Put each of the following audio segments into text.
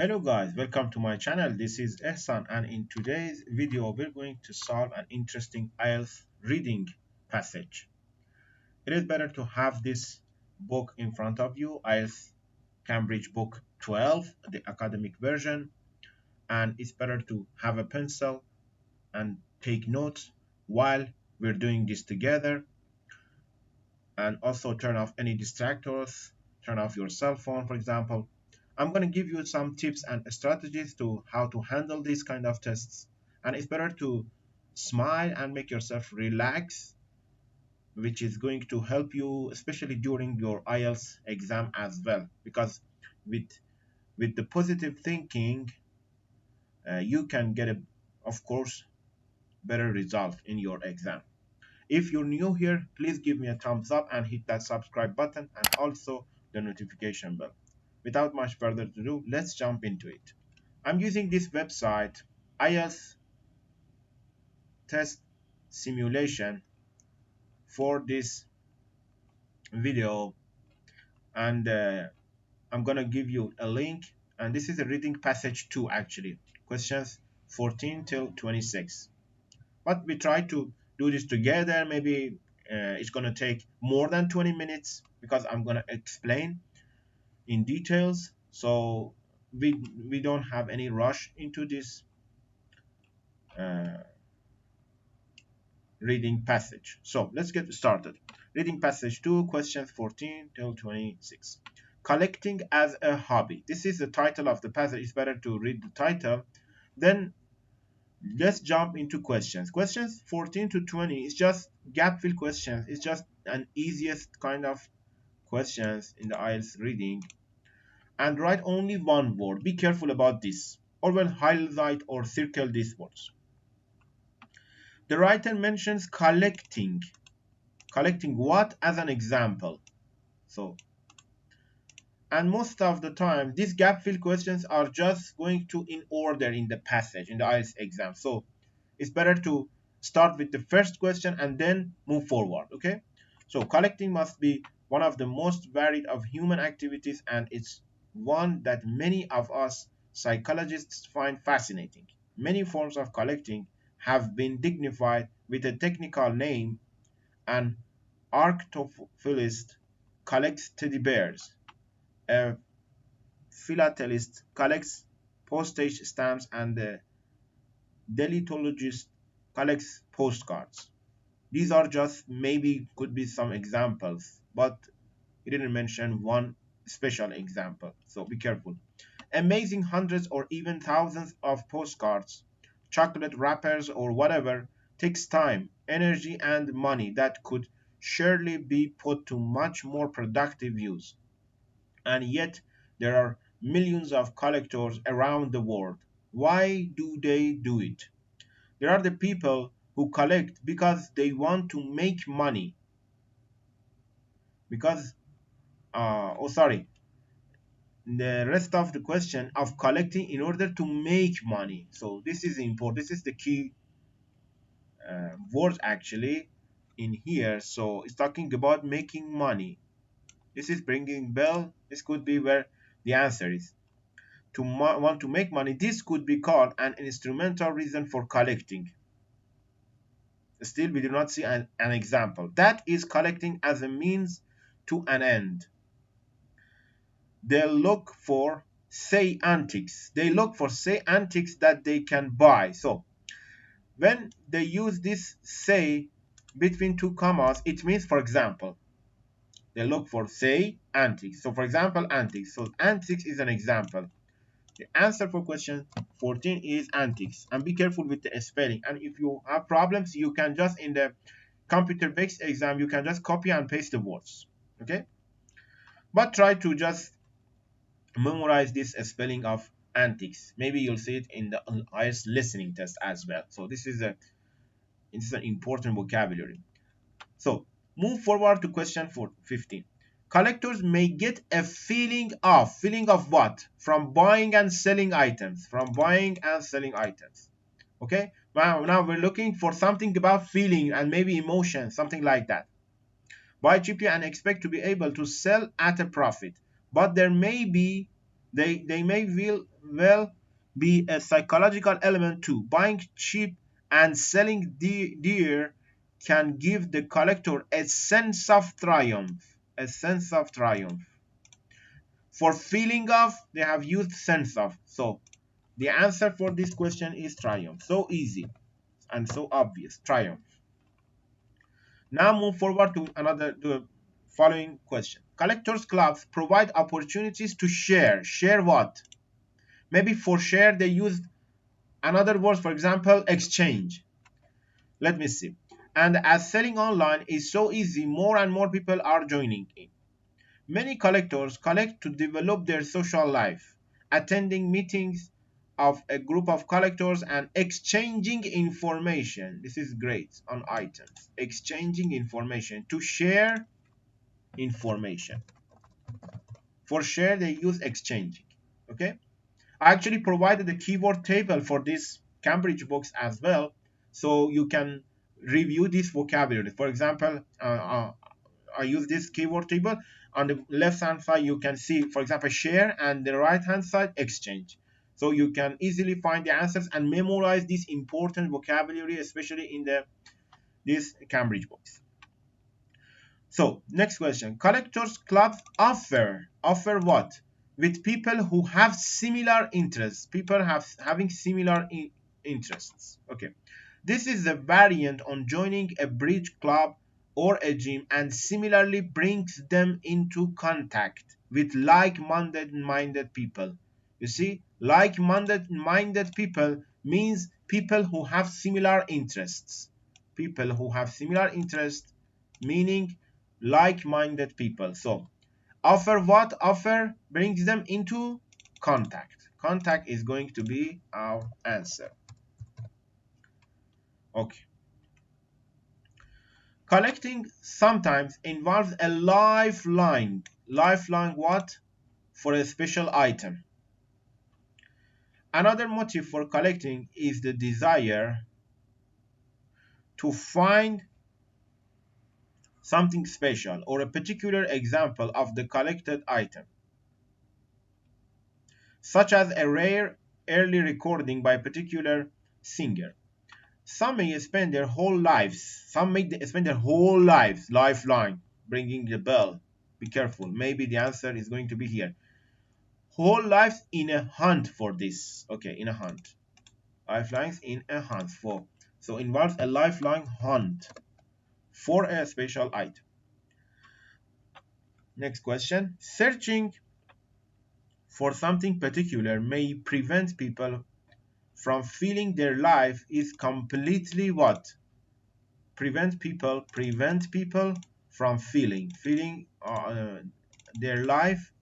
Hello guys, welcome to my channel. This is Ehsan, and in today's video we're going to solve an interesting IELTS reading passage. It is better to have this book in front of you, IELTS Cambridge book 12, the academic version, and it's better to have a pencil and take notes while we're doing this together, and also turn off any distractors, turn off your cell phone, for example. I'm going to give you some tips and strategies to how to handle these kind of tests. And it's better to smile and make yourself relax, which is going to help you, especially during your IELTS exam as well. Because with the positive thinking, you can get of course, better result in your exam. If you're new here, please give me a thumbs up and hit that subscribe button and also the notification bell. Without much further ado, let's jump into it. I'm using this website, IELTS Test Simulation, for this video, and I'm gonna give you a link. And this is a reading passage 2 actually, questions 14 till 26. But we try to do this together. Maybe it's gonna take more than 20 minutes because I'm gonna explain in details. So we don't have any rush into this uh, reading passage. So let's get started. Reading passage 2, questions 14 till 26. Collecting as a hobby. This is the title of the passage. It's better to read the title. Then let's jump into questions. Questions 14 to 20 is just gap fill questions. It's just an easiest kind of questions in the IELTS reading. And write only one word. Be careful about this. Or will highlight or circle these words. The writer mentions collecting. Collecting what as an example? So, and most of the time, these gap fill questions are just going to in order in the passage, in the IELTS exam. So, it's better to start with the first question and then move forward, okay? So, collecting must be one of the most varied of human activities, and it's one that many of us psychologists find fascinating. Many forms of collecting have been dignified with a technical name. An arctophilist collects teddy bears. A philatelist collects postage stamps, and a deleitologist collects postcards. These are just maybe could be some examples, but he didn't mention one special example, so be careful. Amazing hundreds or even thousands of postcards, chocolate wrappers, or whatever takes time, energy, and money that could surely be put to much more productive use. And yet, there are millions of collectors around the world. Why do they do it? There are the people who collect because they want to make money. Because, oh, sorry, the rest of the question of collecting in order to make money. So this is important. This is the key word actually in here. So it's talking about making money. This is bringing bell. This could be where the answer is. To want to make money, this could be called an instrumental reason for collecting. Still, we do not see an example. That is collecting as a means to an end. They look for, say, antiques. They look for, say, antiques that they can buy. So when they use this say between two commas, it means, for example, they look for, say, antiques. So for example, antiques. So antiques is an example. The answer for question 14 is antiques. And be careful with the spelling. And if you have problems, you can just, in the computer-based exam, you can just copy and paste the words. Okay? But try to just memorize this spelling of antiques. Maybe you'll see it in the IELTS listening test as well. So this is an important vocabulary. So move forward to question 15. Collectors may get a feeling of what? From buying and selling items. From buying and selling items. Okay? Now we're looking for something about feeling and maybe emotion, something like that. Buy cheaply and expect to be able to sell at a profit. But there may be, they may well be a psychological element too. Buying cheap and selling dear can give the collector a sense of triumph. A sense of triumph. For feeling of, they have used sense of. So the answer for this question is triumph. So easy and so obvious. Triumph. Now move forward to the following question. Collectors clubs provide opportunities to share. Share what? Maybe for share they use another word, for example, exchange. Let me see. And as selling online is so easy, more and more people are joining in. Many collectors collect to develop their social life, attending meetings of a group of collectors and exchanging information. This is great on items. Exchanging information to share information. For share, they use exchanging. Okay. I actually provided the keyword table for this Cambridge books as well, so you can review this vocabulary. For example, I use this keyword table. On the left hand side, you can see, for example, share, and the right hand side, exchange. So you can easily find the answers and memorize this important vocabulary, especially in these Cambridge books. So next question. Collectors clubs offer what? With people who have similar interests. People having similar interests. Okay. This is a variant on joining a bridge club or a gym, and similarly brings them into contact with like-minded people. You see, like-minded people means people who have similar interests. People who have similar interests, meaning like-minded people. So offer what? Offer brings them into contact. Contact is going to be our answer. Okay. Collecting sometimes involves a lifeline. Lifeline what? For a special item. Another motive for collecting is the desire to find something special or a particular example of the collected item, such as a rare early recording by a particular singer. Some may spend their whole lives, lifeline, ringing the bell. Be careful, maybe the answer is going to be here. Whole lives in a hunt for this. Okay, in a hunt. Lifelines in a hunt for. So involves a lifeline hunt for a special item. Next question. Searching for something particular may prevent people from feeling their life is completely what? Prevent people from feeling their life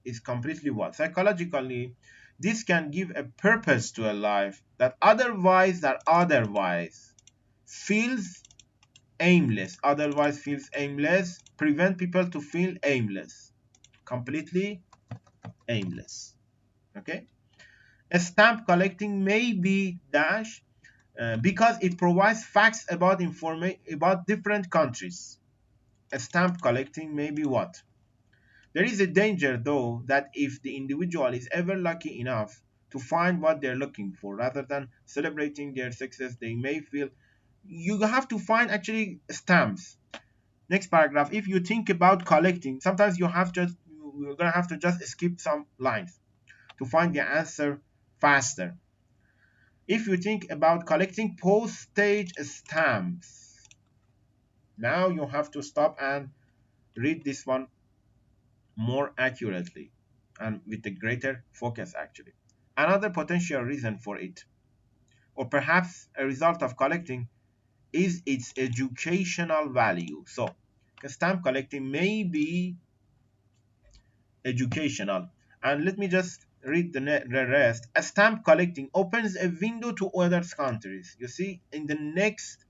is completely what? Psychologically, this can give a purpose to a life that otherwise feels aimless. Prevent people to feel aimless. Completely aimless. Okay? A stamp collecting may be dash because it provides facts about different countries. A stamp collecting may be what? There is a danger, though, that if the individual is ever lucky enough to find what they're looking for, rather than celebrating their success, they may feel you have to find actually stamps. Next paragraph. If you think about collecting, sometimes you're gonna have to just skip some lines to find the answer faster. If you think about collecting postage stamps, now you have to stop and read this one more accurately and with a greater focus actually. Another potential reason for it, or perhaps a result of collecting, is its educational value. So, stamp collecting may be educational. And let me just read the rest. A stamp collecting opens a window to other countries. You see, in the next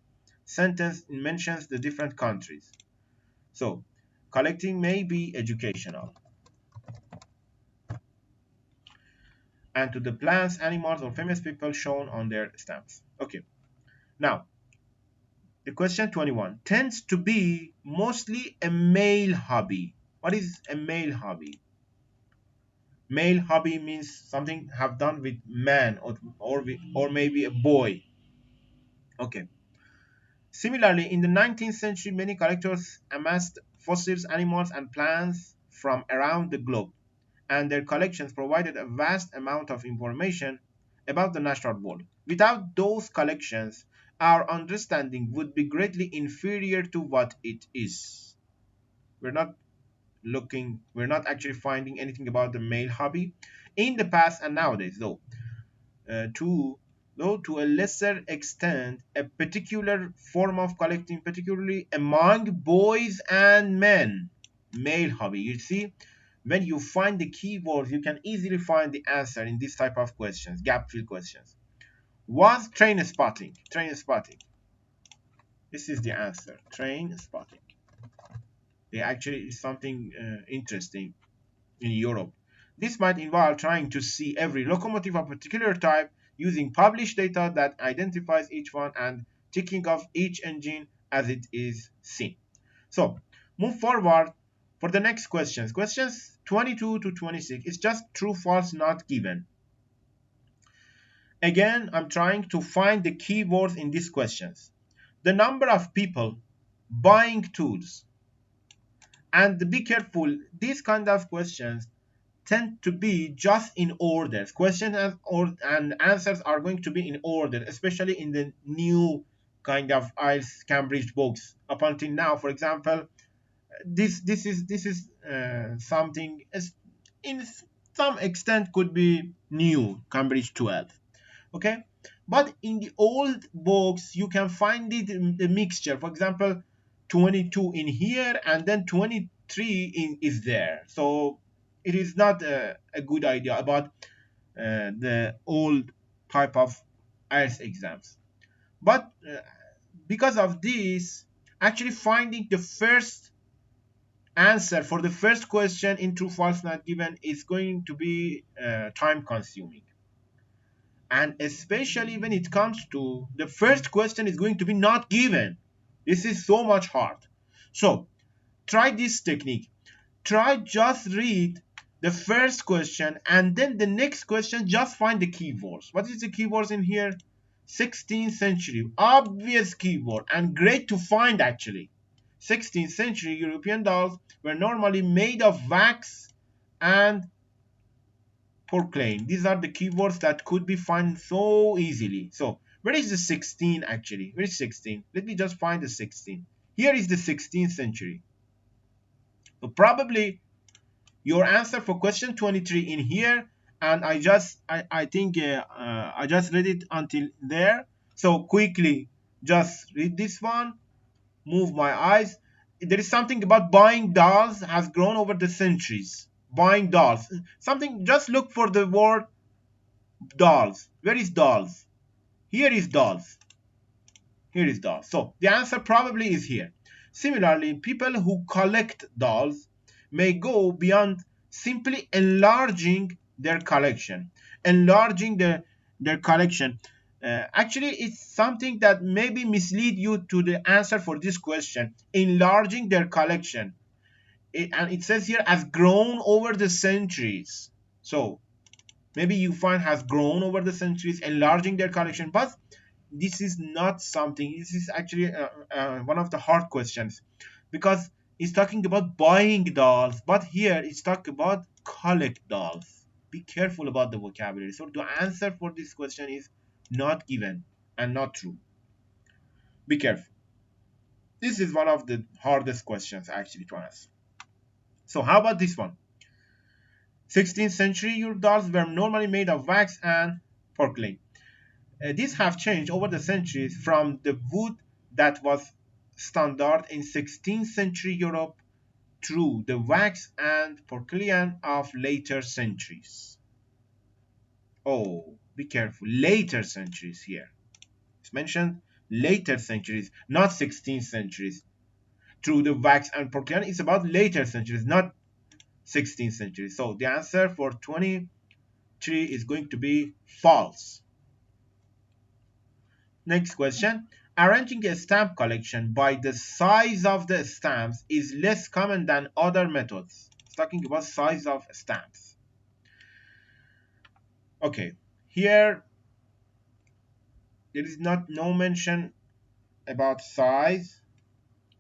sentence, it mentions the different countries. So, collecting may be educational. And to the plants, animals, or famous people shown on their stamps. Okay. Now, the question 21 tends to be mostly a male hobby. What is a male hobby? Male hobby means something have done with man or maybe a boy. Okay. Similarly, in the 19th century, many collectors amassed fossils, animals, and plants from around the globe, and their collections provided a vast amount of information about the natural world. Without those collections, our understanding would be greatly inferior to what it is. We're not we're not actually finding anything about the male hobby in the past and nowadays, though. To though to a lesser extent, a particular form of collecting, particularly among boys and men, male hobby. You see, when you find the keywords, you can easily find the answer in this type of questions, gap fill questions. Was train spotting? Train spotting. This is the answer. Train spotting. It actually is something interesting in Europe. This might involve trying to see every locomotive of a particular type using published data that identifies each one and ticking off each engine as it is seen. So, move forward for the next questions. Questions 22 to 26 is just true, false, not given. Again, I'm trying to find the keywords in these questions. The number of people buying tools. And be careful, these kind of questions tend to be just in order. Questions and answers are going to be in order, especially in the new kind of IELTS Cambridge books. Up until now, for example, this is something in some extent could be new Cambridge 12. Okay, but in the old books you can find it in the mixture. For example, 22 in here and then 23 is there, so it is not a good idea about the old type of IELTS exams. But because of this, actually finding the first answer for the first question in true false not given is going to be time consuming, and especially when it comes to the first question is going to be not given. This is so much hard. So try this technique. Try just read the first question and then the next question just find the keywords. What is the keywords in here? 16th century, obvious keyword and great to find actually. 16th century European dolls were normally made of wax and porcelain. These are the keywords that could be found so easily. So where is the 16 actually? Where is 16? Let me just find the 16. Here is the 16th century. So probably your answer for question 23 in here, and I think I just read it until there. So quickly just read this one, move my eyes. There is something about buying dolls has grown over the centuries. Buying dolls. Something, just look for the word dolls. Where is dolls? Here is dolls. Here is dolls. So the answer probably is here. Similarly, people who collect dolls may go beyond simply enlarging their collection. Enlarging their collection. Actually, it's something that maybe mislead you to the answer for this question. Enlarging their collection. And it says here has grown over the centuries. So maybe you find has grown over the centuries, enlarging their collection. But this is not something. This is actually one of the hard questions, because it's talking about buying dolls, but here it's talking about collect dolls. Be careful about the vocabulary. So the answer for this question is not given and not true. Be careful. This is one of the hardest questions actually to answer. So how about this one? 16th century Europe dolls were normally made of wax and porcelain. These have changed over the centuries from the wood that was standard in 16th century Europe through the wax and porcelain of later centuries. Oh, be careful. Later centuries here. It's mentioned later centuries, not 16th centuries. Through the wax and porcelain is about later centuries, not 16th century. So the answer for 23 is going to be false. Next question. Arranging a stamp collection by the size of the stamps is less common than other methods. It's talking about size of stamps. Okay, here there is no mention about size.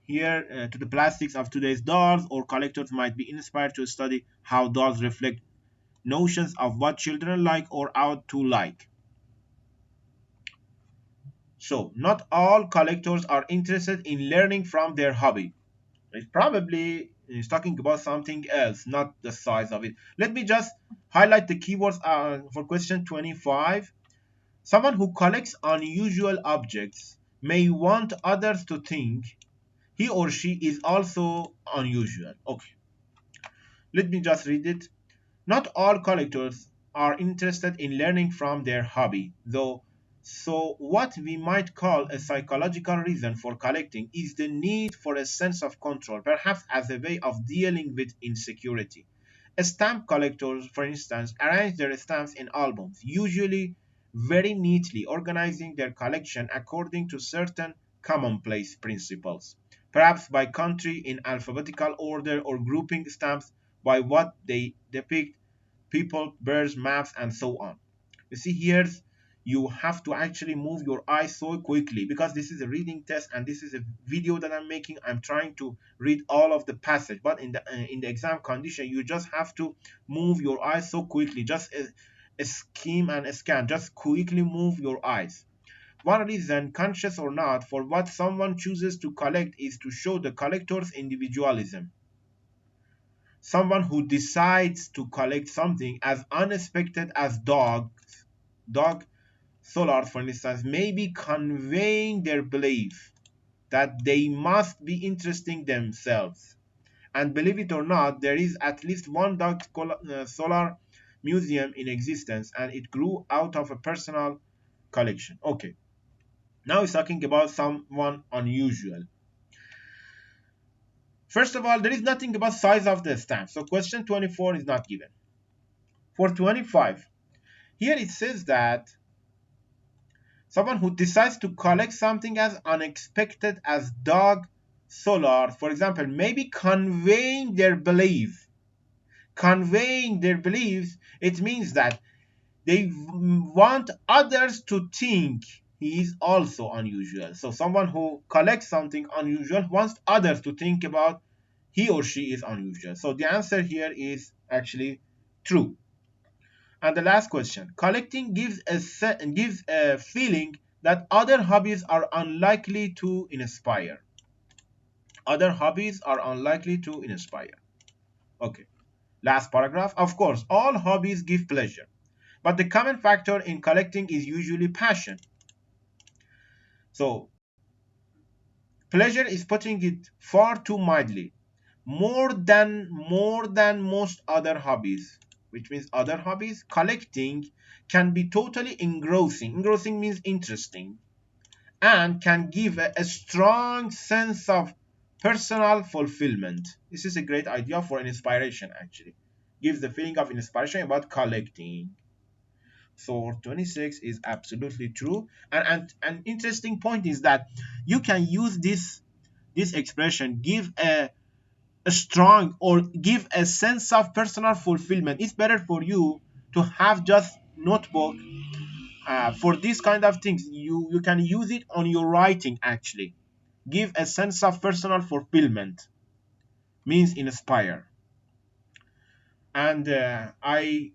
Here, to the plastics of today's dolls, or collectors might be inspired to study how dolls reflect notions of what children like or ought to like. So, not all collectors are interested in learning from their hobby. It probably is talking about something else, not the size of it. Let me just highlight the keywords for question 25. Someone who collects unusual objects may want others to think he or she is also unusual. Okay, let me just read it. Not all collectors are interested in learning from their hobby, though, so what we might call a psychological reason for collecting is the need for a sense of control, perhaps as a way of dealing with insecurity. Stamp collectors, for instance, arrange their stamps in albums, usually very neatly, organizing their collection according to certain commonplace principles, perhaps by country in alphabetical order or grouping stamps by what they depict: people, birds, maps, and so on. You see, here you have to actually move your eyes so quickly because this is a reading test and this is a video that I'm making. I'm trying to read all of the passage, but in the exam condition, you just have to move your eyes so quickly. Just a skim and a scan. Just quickly move your eyes. One reason, conscious or not, for what someone chooses to collect is to show the collector's individualism. Someone who decides to collect something as unexpected as dog solars, for instance, may be conveying their belief that they must be interesting themselves. And believe it or not, there is at least one dog solar museum in existence, and it grew out of a personal collection. Okay, now it's talking about someone unusual. First of all, there is nothing about size of the stamp, so question 24 is not given. For 25, here it says that someone who decides to collect something as unexpected as dog solar, for example, maybe conveying their belief. Conveying their beliefs, it means that they want others to think he is also unusual. So someone who collects something unusual wants others to think about he or she is unusual. So the answer here is actually true. And the last question, collecting gives a feeling that other hobbies are unlikely to inspire. Other hobbies are unlikely to inspire. Okay. Last paragraph. Of course, all hobbies give pleasure, but the common factor in collecting is usually passion. So, pleasure is putting it far too mildly. More than most other hobbies, which means other hobbies, collecting can be totally engrossing. Engrossing means interesting, and can give a strong sense of personal fulfillment. This is a great idea for an inspiration, actually. Gives the feeling of inspiration about collecting. So 26 is absolutely true. And an interesting point is that you can use this expression, give a strong or give a sense of personal fulfillment. It's better for you to have just notebook for these kind of things. You can use it on your writing, actually. Give a sense of personal fulfillment means inspire. And I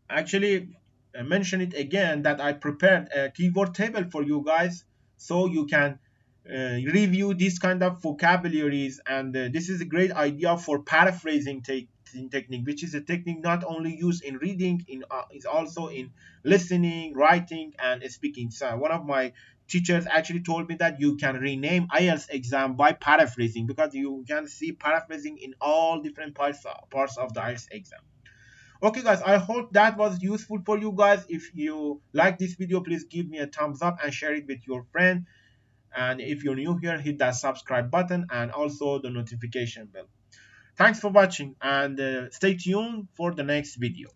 actually mention it again that I prepared a keyword table for you guys so you can review these kind of vocabularies. And this is a great idea for paraphrasing technique, which is a technique not only used in reading, is also in listening, writing, and speaking. So one of my teachers actually told me that you can rename IELTS exam by paraphrasing, because you can see paraphrasing in all different parts of the IELTS exam. Okay guys, I hope that was useful for you guys. If you like this video, please give me a thumbs up and share it with your friend. And if you're new here, hit that subscribe button and also the notification bell. Thanks for watching, and stay tuned for the next video.